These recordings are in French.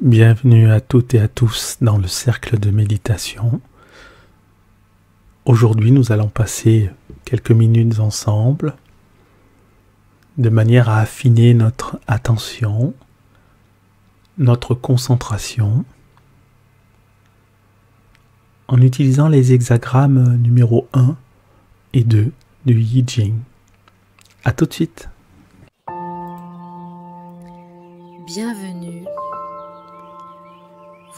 Bienvenue à toutes et à tous dans le cercle de méditation. Aujourd'hui, nous allons passer quelques minutes ensemble de manière à affiner notre attention, notre concentration, en utilisant les hexagrammes numéro 1 et 2 du Yi Jing. À tout de suite. Bienvenue.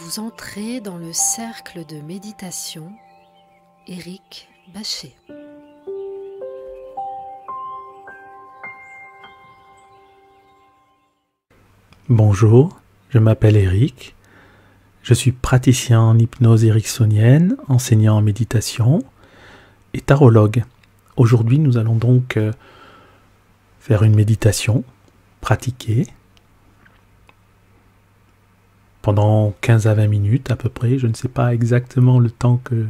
Vous entrez dans le cercle de méditation Éric Bachet. Bonjour, je m'appelle Éric. Je suis praticien en hypnose ericksonienne, enseignant en méditation et tarologue. Aujourd'hui, nous allons donc faire une méditation, pratiquer pendant 15 à 20 minutes à peu près. Je ne sais pas exactement le temps que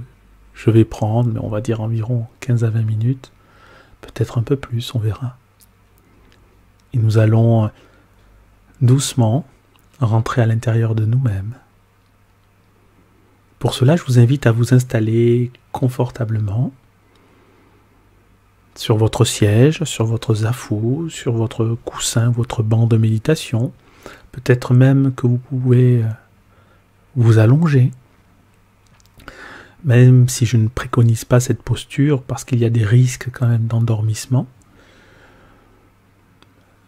je vais prendre, mais on va dire environ 15 à 20 minutes, peut-être un peu plus, on verra. Et nous allons doucement rentrer à l'intérieur de nous-mêmes. Pour cela, je vous invite à vous installer confortablement sur votre siège, sur votre zafou, sur votre coussin, votre banc de méditation. Peut-être même que vous pouvez vous allonger, même si je ne préconise pas cette posture parce qu'il y a des risques quand même d'endormissement.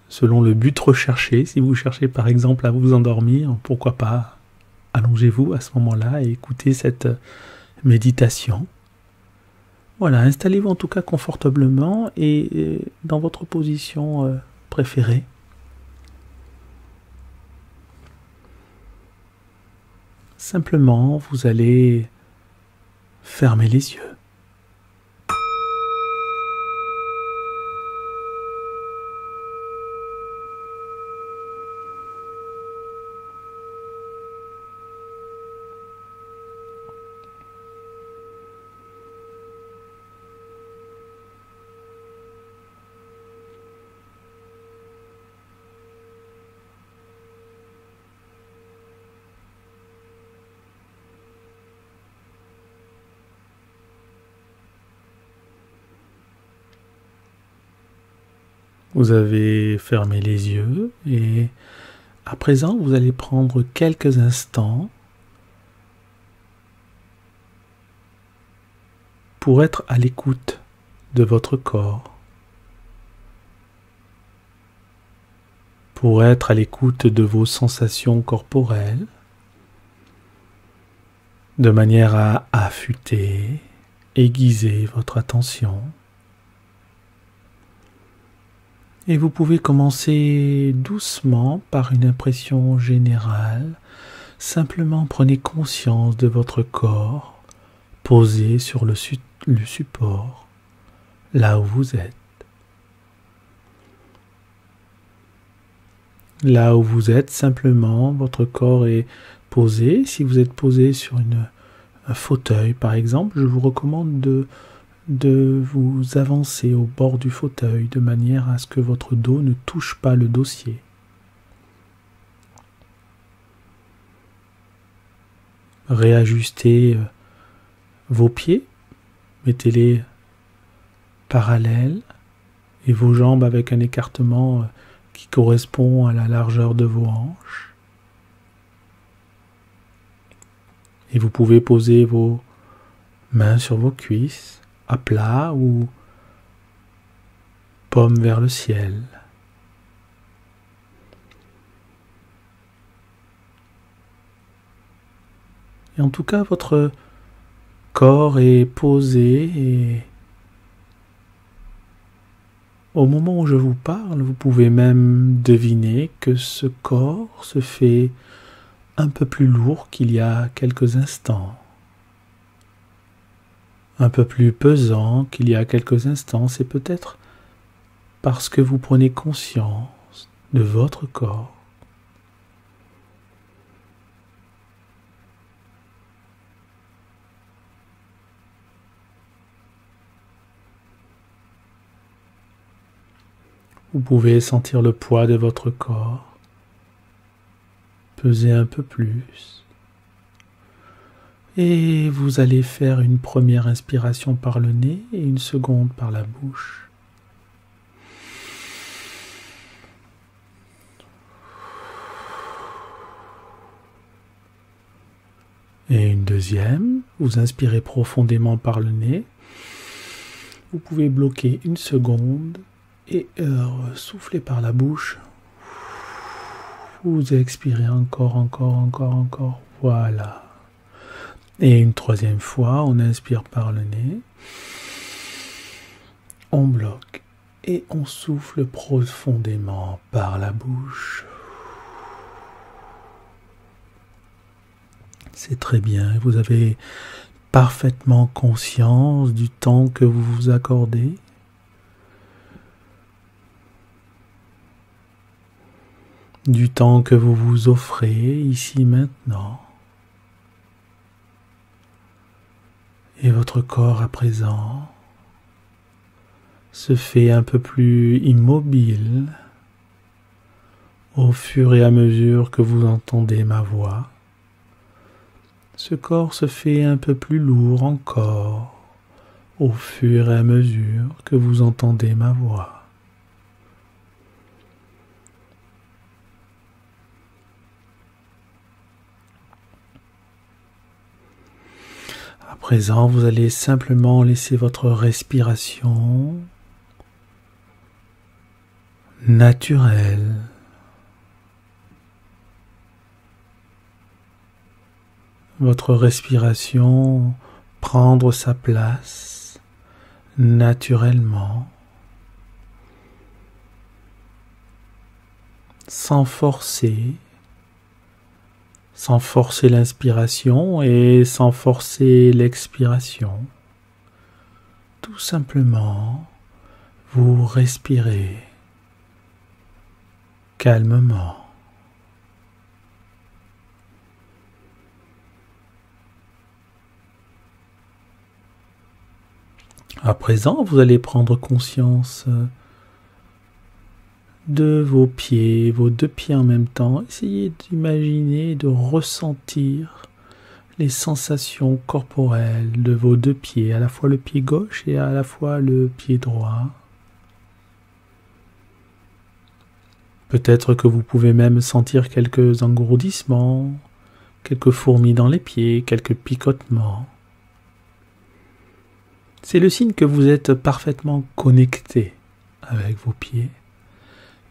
Selon le but recherché, si vous cherchez par exemple à vous endormir, pourquoi pas allongez-vous à ce moment-là et écoutez cette méditation. Voilà, installez-vous en tout cas confortablement et dans votre position préférée. Simplement, vous allez fermer les yeux. Vous avez fermé les yeux et à présent, vous allez prendre quelques instants pour être à l'écoute de votre corps, pour être à l'écoute de vos sensations corporelles, de manière à affûter, aiguiser votre attention. Et vous pouvez commencer doucement par une impression générale. Simplement prenez conscience de votre corps posé sur le support, là où vous êtes. Là où vous êtes, simplement, votre corps est posé. Si vous êtes posé sur un fauteuil, par exemple, je vous recommande de vous avancer au bord du fauteuil de manière à ce que votre dos ne touche pas le dossier. Réajustez vos pieds, mettez-les parallèles et vos jambes avec un écartement qui correspond à la largeur de vos hanches. Et vous pouvez poser vos mains sur vos cuisses, à plat ou paume vers le ciel. Et en tout cas, votre corps est posé et au moment où je vous parle, vous pouvez même deviner que ce corps se fait un peu plus lourd qu'il y a quelques instants. Un peu plus pesant qu'il y a quelques instants, c'est peut-être parce que vous prenez conscience de votre corps. Vous pouvez sentir le poids de votre corps, Pesez un peu plus. Et vous allez faire une première inspiration par le nez et une seconde par la bouche. Et une deuxième, vous inspirez profondément par le nez. Vous pouvez bloquer une seconde et souffler par la bouche. Vous expirez encore. Voilà. Et une troisième fois, on inspire par le nez. On bloque et on souffle profondément par la bouche. C'est très bien, vous avez parfaitement conscience du temps que vous vous accordez. Du temps que vous vous offrez ici maintenant. Et votre corps à présent se fait un peu plus immobile au fur et à mesure que vous entendez ma voix. Ce corps se fait un peu plus lourd encore au fur et à mesure que vous entendez ma voix. À présent, vous allez simplement laisser votre respiration naturelle. Votre respiration prendre sa place naturellement, sans forcer l'inspiration et sans forcer l'expiration. Tout simplement, vous respirez calmement. À présent, vous allez prendre conscience de vos pieds, vos deux pieds en même temps. Essayez d'imaginer, de ressentir les sensations corporelles de vos deux pieds, à la fois le pied gauche et à la fois le pied droit. Peut-être que vous pouvez même sentir quelques engourdissements, quelques fourmis dans les pieds, quelques picotements. C'est le signe que vous êtes parfaitement connecté avec vos pieds.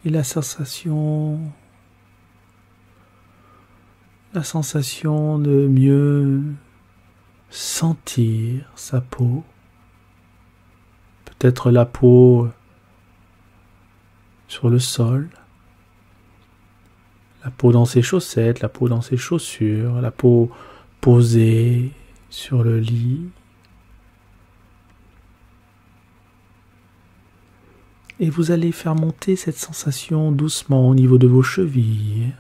Et la sensation de mieux sentir sa peau. Peut-être la peau sur le sol, la peau dans ses chaussettes, la peau dans ses chaussures, la peau posée sur le lit. Et vous allez faire monter cette sensation doucement au niveau de vos chevilles.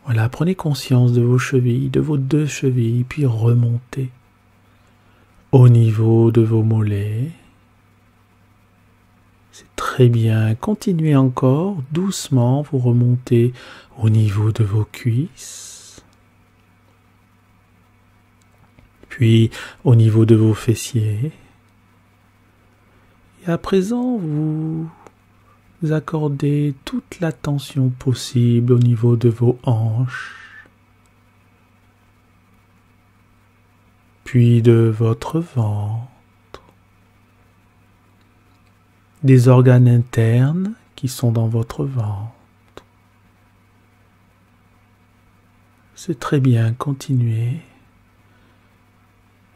Voilà, prenez conscience de vos chevilles, de vos deux chevilles, puis remontez au niveau de vos mollets. C'est très bien. Continuez encore, doucement, vous remontez au niveau de vos cuisses. Puis au niveau de vos fessiers. Et à présent, vous accordez toute l'attention possible au niveau de vos hanches, puis de votre ventre, des organes internes qui sont dans votre ventre. C'est très bien, continuez.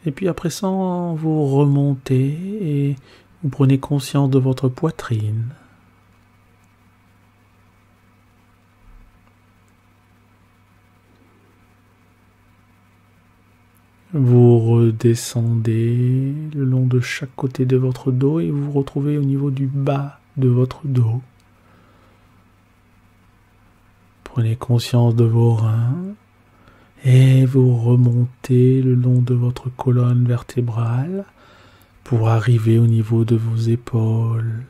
Et puis après ça, vous remontez et vous prenez conscience de votre poitrine. Vous redescendez le long de chaque côté de votre dos et vous vous retrouvez au niveau du bas de votre dos. Prenez conscience de vos reins et vous remontez le long de votre colonne vertébrale pour arriver au niveau de vos épaules.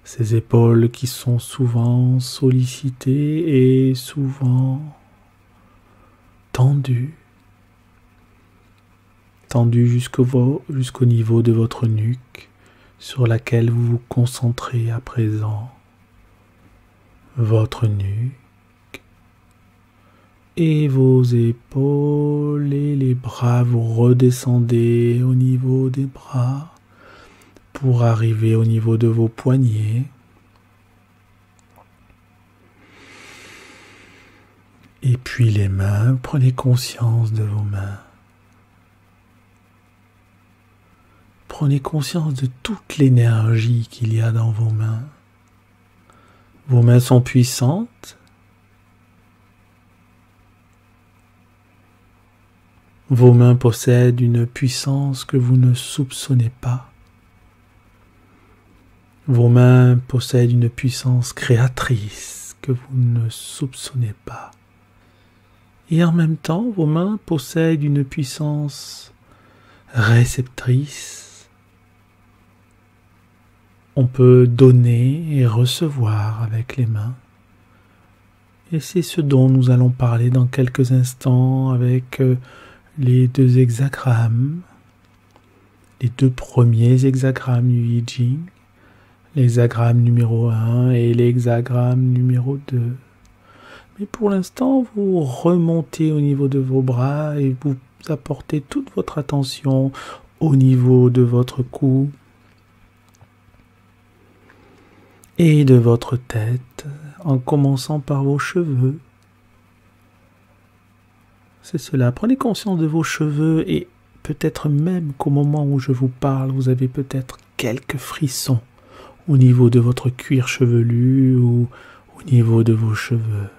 Ces épaules qui sont souvent sollicitées et souvent tendues. Tendues jusqu'au niveau de votre nuque, sur laquelle vous vous concentrez à présent. Votre nuque et vos épaules et les bras, vous redescendez au niveau des bras pour arriver au niveau de vos poignets. Et puis les mains, prenez conscience de vos mains. Prenez conscience de toute l'énergie qu'il y a dans vos mains. Vos mains sont puissantes. Vos mains possèdent une puissance que vous ne soupçonnez pas. Vos mains possèdent une puissance créatrice que vous ne soupçonnez pas. Et en même temps, vos mains possèdent une puissance réceptrice. On peut donner et recevoir avec les mains. Et c'est ce dont nous allons parler dans quelques instants avec les deux hexagrammes, les deux premiers hexagrammes du I Ching, l'hexagramme numéro 1 et l'hexagramme numéro 2. Mais pour l'instant, vous remontez au niveau de vos bras et vous apportez toute votre attention au niveau de votre cou et de votre tête, en commençant par vos cheveux. C'est cela, prenez conscience de vos cheveux et peut-être même qu'au moment où je vous parle, vous avez peut-être quelques frissons au niveau de votre cuir chevelu ou au niveau de vos cheveux.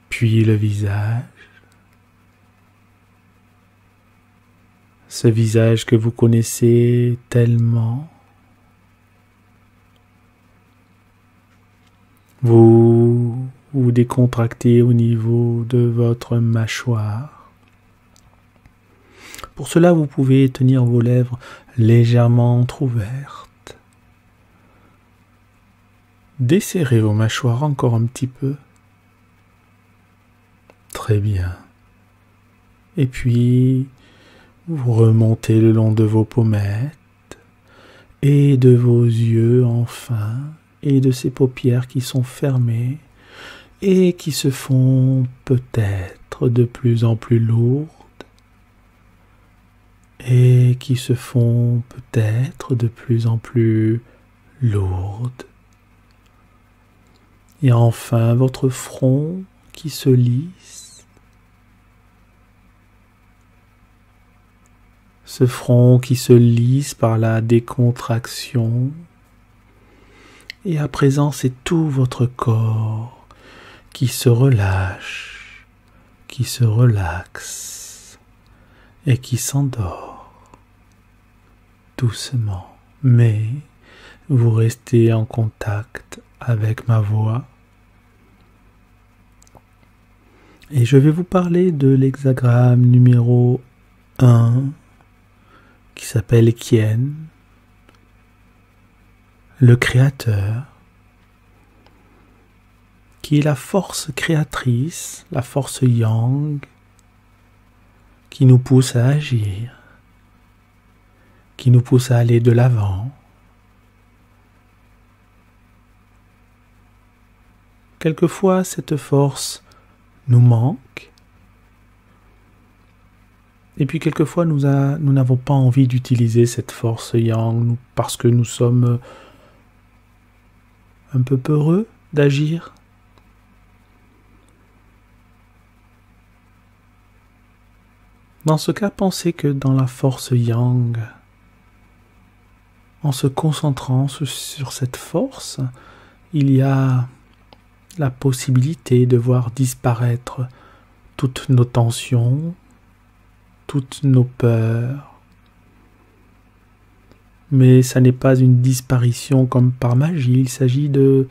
Puis le visage. Ce visage que vous connaissez tellement. Vous vous décontractez au niveau de votre mâchoire. Pour cela, vous pouvez tenir vos lèvres légèrement entrouvertes. Desserrez vos mâchoires encore un petit peu. Très bien. Et puis, vous remontez le long de vos pommettes et de vos yeux enfin, et de ces paupières qui sont fermées et qui se font peut-être de plus en plus lourdes et qui se font peut-être de plus en plus lourdes. Et enfin, votre front qui se lisse. Ce front qui se lisse par la décontraction. Et à présent, c'est tout votre corps qui se relâche, qui se relaxe et qui s'endort doucement. Mais vous restez en contact avec ma voix. Et je vais vous parler de l'hexagramme numéro 1 qui s'appelle Kien, le créateur, qui est la force créatrice, la force yang, qui nous pousse à agir, qui nous pousse à aller de l'avant. Quelquefois, cette force nous manque, et puis quelquefois, nous n'avons pas envie d'utiliser cette force yang parce que nous sommes un peu peureux d'agir. Dans ce cas, pensez que dans la force yang, en se concentrant sur cette force, il y a la possibilité de voir disparaître toutes nos tensions, toutes nos peurs. Mais ça n'est pas une disparition comme par magie, il s'agit de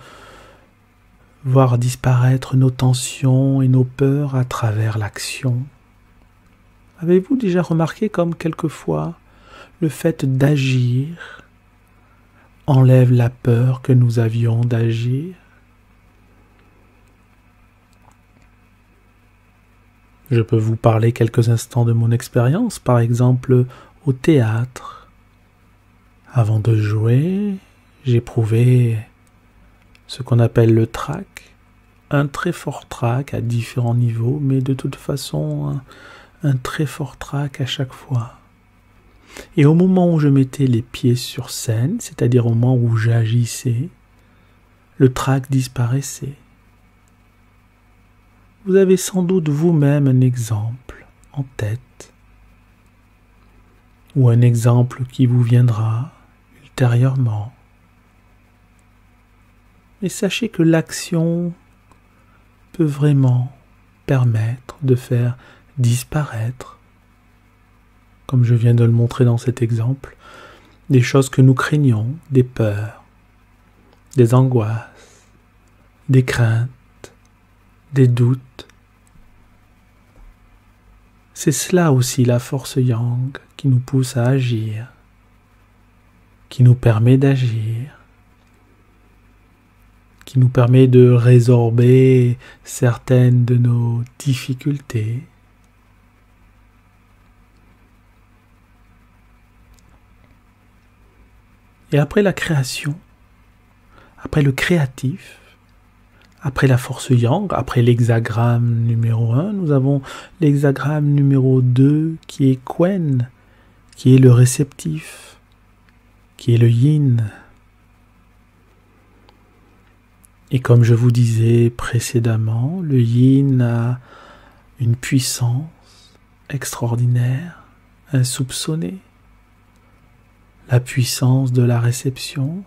voir disparaître nos tensions et nos peurs à travers l'action. Avez-vous déjà remarqué comme quelquefois le fait d'agir enlève la peur que nous avions d'agir. Je peux vous parler quelques instants de mon expérience, par exemple au théâtre. Avant de jouer, j'éprouvais ce qu'on appelle le trac, un très fort trac à différents niveaux, mais de toute façon un très fort trac à chaque fois. Et au moment où je mettais les pieds sur scène, c'est-à-dire au moment où j'agissais, le trac disparaissait. Vous avez sans doute vous-même un exemple en tête, ou un exemple qui vous viendra ultérieurement. Et sachez que l'action peut vraiment permettre de faire disparaître, comme je viens de le montrer dans cet exemple, des choses que nous craignons, des peurs, des angoisses, des craintes, des doutes. C'est cela aussi la force yang qui nous pousse à agir, qui nous permet d'agir, qui nous permet de résorber certaines de nos difficultés. Et après la création, après le créatif, après la force yang, après l'hexagramme numéro 1, nous avons l'hexagramme numéro 2 qui est Quen, qui est le réceptif, qui est le yin. Et comme je vous disais précédemment, le yin a une puissance extraordinaire, insoupçonnée. La puissance de la réception,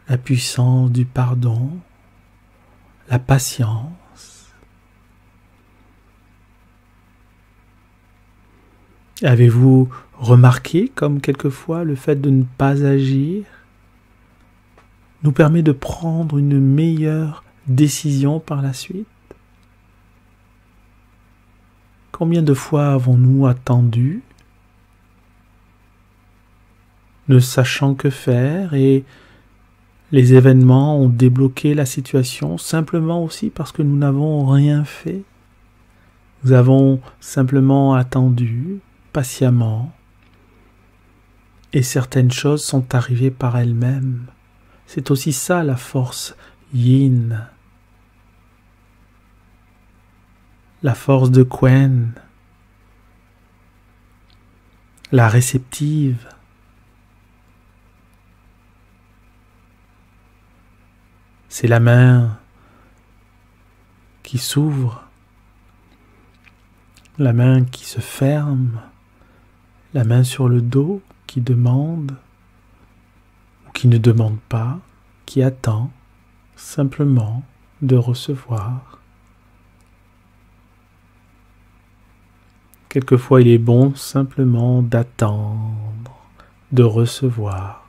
la puissance du pardon, la patience. Avez-vous remarqué comme quelquefois le fait de ne pas agir nous permet de prendre une meilleure décision par la suite? Combien de fois avons-nous attendu, ne sachant que faire, et les événements ont débloqué la situation simplement aussi parce que nous n'avons rien fait. Nous avons simplement attendu patiemment et certaines choses sont arrivées par elles-mêmes. C'est aussi ça la force yin, la force de Quen, la réceptive. C'est la main qui s'ouvre, la main qui se ferme, la main sur le dos qui demande ou qui ne demande pas, qui attend simplement de recevoir. Quelquefois, il est bon simplement d'attendre, de recevoir.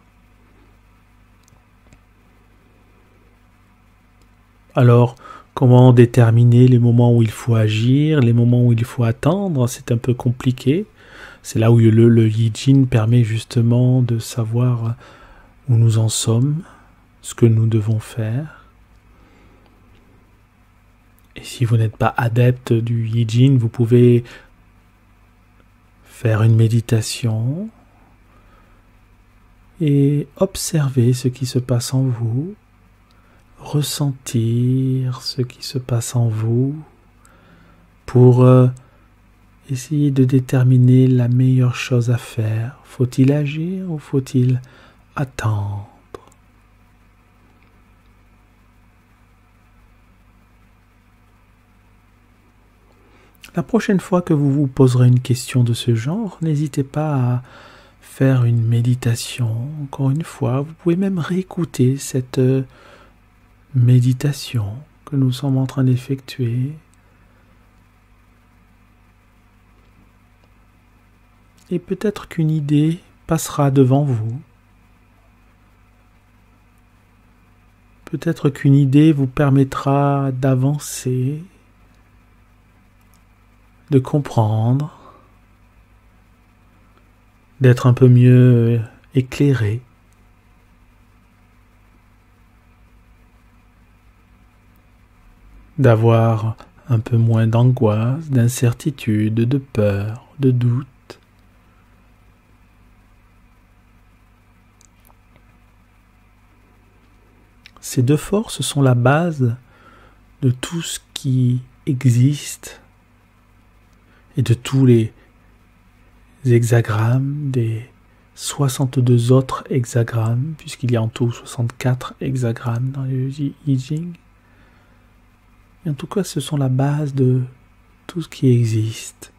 Alors, comment déterminer les moments où il faut agir, les moments où il faut attendre? C'est un peu compliqué. C'est là où le Yi-Jin permet justement de savoir où nous en sommes, ce que nous devons faire. Et si vous n'êtes pas adepte du Yi-Jin, vous pouvez faire une méditation et observer ce qui se passe en vous, ressentir ce qui se passe en vous pour essayer de déterminer la meilleure chose à faire. Faut-il agir ou faut-il attendre? La prochaine fois que vous vous poserez une question de ce genre, n'hésitez pas à faire une méditation. Encore une fois, vous pouvez même réécouter cette méditation que nous sommes en train d'effectuer. Et peut-être qu'une idée passera devant vous. Peut-être qu'une idée vous permettra d'avancer, de comprendre, d'être un peu mieux éclairé d'avoir un peu moins d'angoisse, d'incertitude, de peur, de doute. Ces deux forces sont la base de tout ce qui existe et de tous les hexagrammes, des 62 autres hexagrammes, puisqu'il y a en tout 64 hexagrammes dans le I Ching. Et en tout cas, ce sont la base de tout ce qui existe.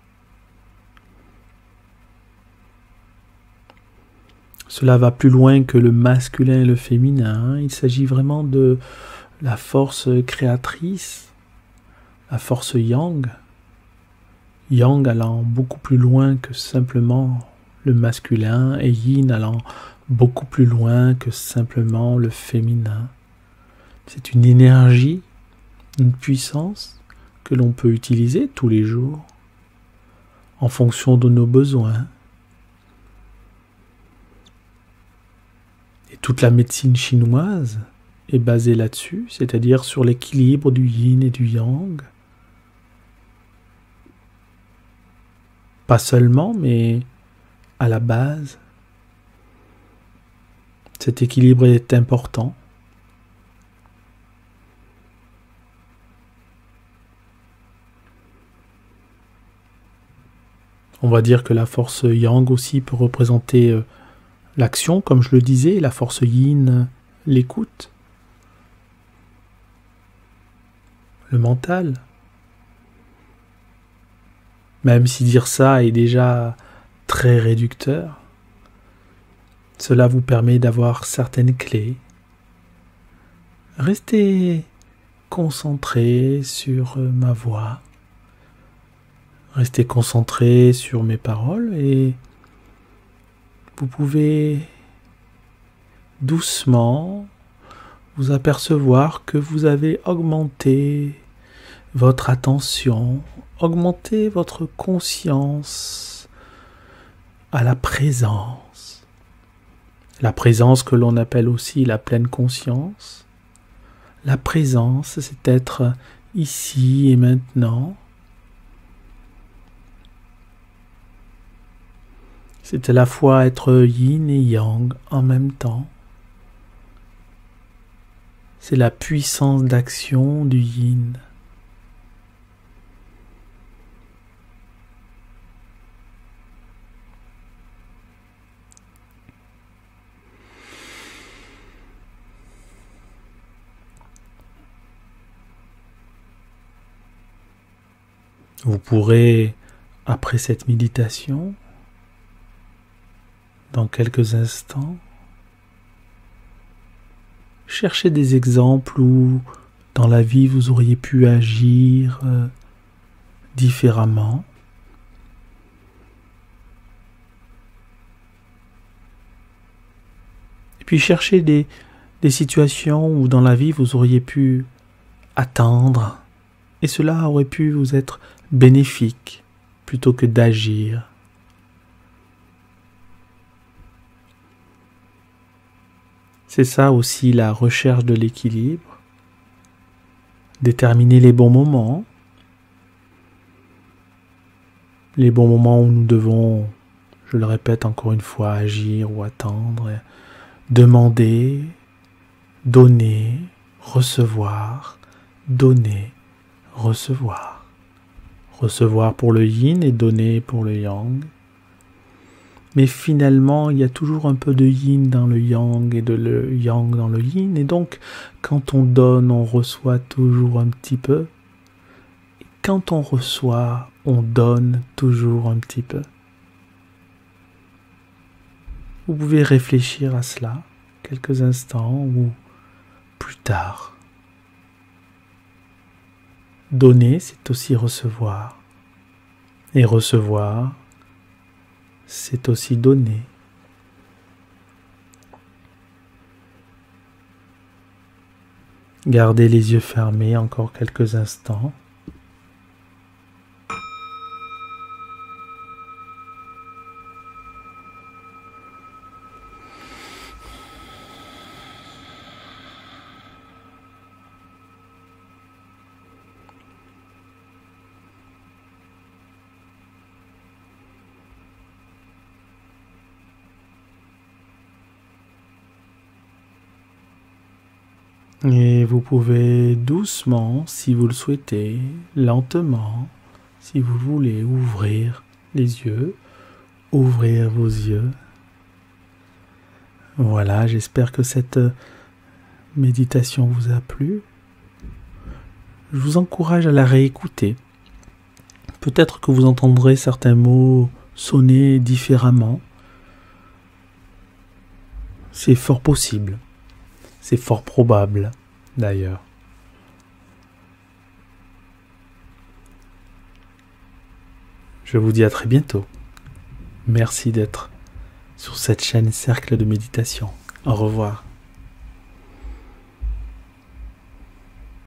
Cela va plus loin que le masculin et le féminin. Il s'agit vraiment de la force créatrice, la force yang. Yang allant beaucoup plus loin que simplement le masculin et yin allant beaucoup plus loin que simplement le féminin. C'est une énergie, une puissance que l'on peut utiliser tous les jours en fonction de nos besoins. Et toute la médecine chinoise est basée là-dessus, c'est-à-dire sur l'équilibre du yin et du yang. Pas seulement, mais à la base, cet équilibre est important. On va dire que la force yang aussi peut représenter l'action, comme je le disais, la force yin, l'écoute, le mental. Même si dire ça est déjà très réducteur, cela vous permet d'avoir certaines clés. Restez concentré sur ma voix, restez concentré sur mes paroles et vous pouvez doucement vous apercevoir que vous avez augmenté votre attention, augmenté votre conscience à la présence que l'on appelle aussi la pleine conscience. La présence, c'est être ici et maintenant. C'est à la fois être yin et yang en même temps. C'est la puissance d'action du yin. Vous pourrez, après cette méditation, dans quelques instants, chercher des exemples où, dans la vie, vous auriez pu agir différemment. Et puis chercher des situations où, dans la vie, vous auriez pu attendre, et cela aurait pu vous être bénéfique plutôt que d'agir. C'est ça aussi la recherche de l'équilibre. Déterminer les bons moments. Les bons moments où nous devons, je le répète encore une fois, agir ou attendre. Demander, donner, recevoir, donner, recevoir. Recevoir pour le yin et donner pour le yang. Mais finalement, il y a toujours un peu de yin dans le yang et de le yang dans le yin. Et donc, quand on donne, on reçoit toujours un petit peu. Et quand on reçoit, on donne toujours un petit peu. Vous pouvez réfléchir à cela quelques instants ou plus tard. Donner, c'est aussi recevoir. Et recevoir, c'est aussi donner. Gardez les yeux fermés encore quelques instants. Et vous pouvez doucement, si vous le souhaitez, lentement, si vous voulez, ouvrir les yeux, ouvrir vos yeux. Voilà, j'espère que cette méditation vous a plu. Je vous encourage à la réécouter. Peut-être que vous entendrez certains mots sonner différemment. C'est fort possible. C'est fort probable, d'ailleurs. Je vous dis à très bientôt. Merci d'être sur cette chaîne Cercle de Méditation. Au revoir.